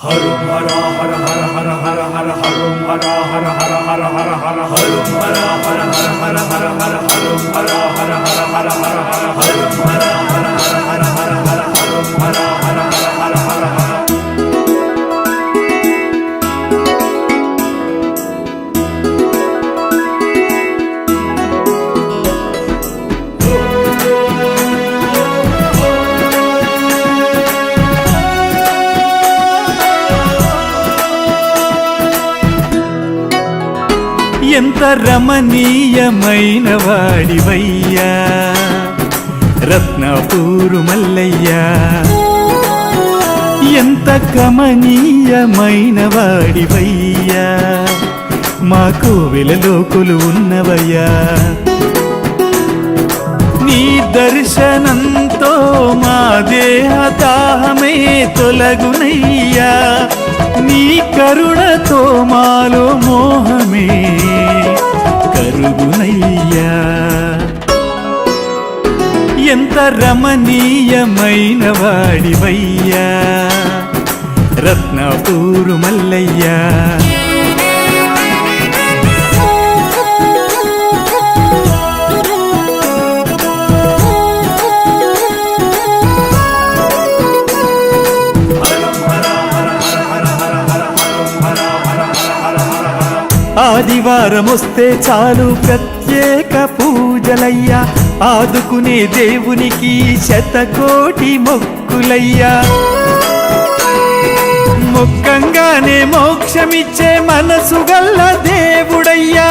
హరం హర హర హర హర హర హర హరం హర హర హర హర హర హర హరం హర హర హర హర హర హర హరం హర హర హర హర హర హర హరం హర హర హర హర హర హర హరం హర హర హర హర హర హర. ఎంత రమణీయమైన వాడివయ్యా రత్నపూరు మల్లయ్యా, ఎంత కమనీయమైన వాడివయ్యా మా కోవెలలో కొలువున్నవయ్యా. నీ దర్శనంతో మా దేహ దాహమే తొలగునయ్యా, నీ కరుణతో మాలో మోహమే కరుగునయ్యా. ఎంత రమణీయమైన వాడివయ్యా రత్నపూరు మల్లయ్యా. ఆదివారం వస్తే చాలు ప్రత్యేక పూజలయ్యా, ఆదుకునే దేవునికి శతకోటి మొక్కులయ్యా. మొక్కంగానే మోక్షమిచ్చే మనసు గల్ల దేవుడయ్యా,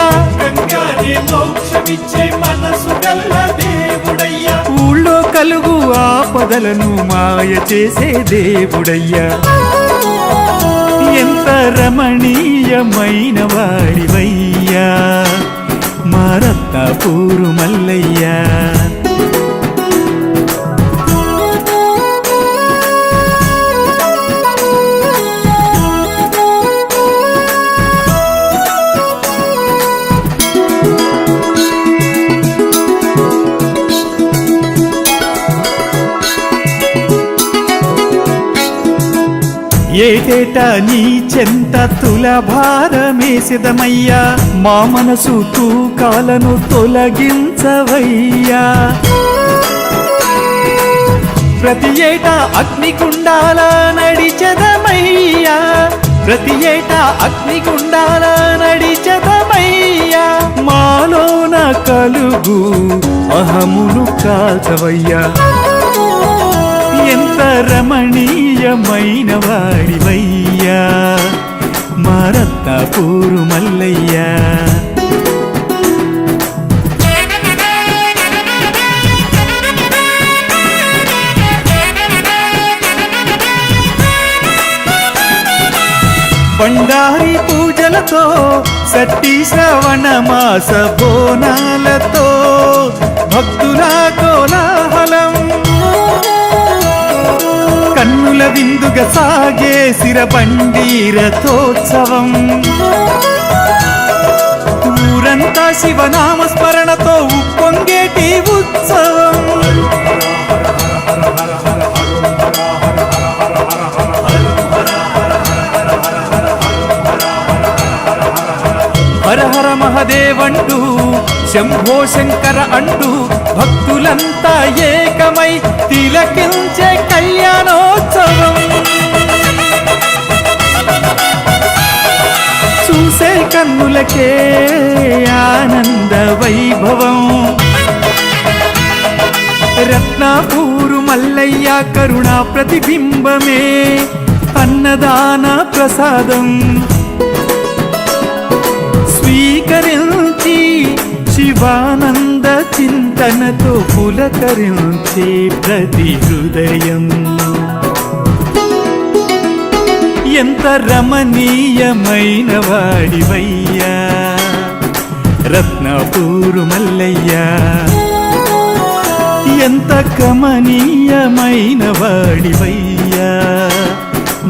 ఊళ్ళో కలుగు ఆపదలను మాయ చేసే దేవుడయ్యా. ఎంత రమణీయమైన వాడివయ్యా మా రత్నపూరు మల్లయ్యా. ఏటేటా నీ చెంత తులభారమేసిదమయ్యా, మా మనసు తూకాలను తొలగించవయ్యా. ప్రతి ఏటా అగ్నిగుండాల నడిచెదమయ్యా, ప్రతి ఏటా అగ్నిగుండాల నడిచెదమయ్యా. మాలోన కలుగు అహమును కాల్చవయ్యా. ఎంత రమణీయమైన వాడివయ్యా మా రత్నపూరు మల్లయ్యా. బండారి పూజలతో సట్టి శ్రవణ మాస బోనాలతో భక్తుల కోలాహలం, కన్నుల విందుగా సాగే సిరబండి రథోత్సవం. ఊరంతా శివనామ స్మరణతో ఉప్పొంగేటి ఉత్సవం. హర హర మహదేవంటూ శంభో శంకర అంటూ భక్తులంతా ఏకమై తిలకించే కళ్యాణోత్సవం. చూసే కన్నులకే ఆనంద వైభవం. రత్నపూరు మల్లయ్య కరుణా ప్రతిబింబమే అన్నదాన ప్రసాదం. స్వీకరించి శివానంద చింతనతో పులకరించే ప్రతి హృదయం. ఎంత రమణీయమైన వాడివయ్యా రత్నపూరు మల్లయ్యా, ఎంత కమనీయమైన వాడివయ్యా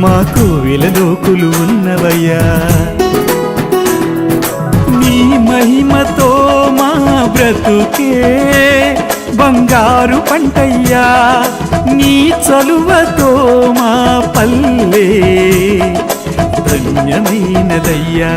మా కోవెలలో కొలువున్నవయ్యా. నీ మహిమతో మా బ్రతుకే బంగారు పంటయ్యా, నీ చలువతో మా పల్లె పుణ్యమైనదయ్యా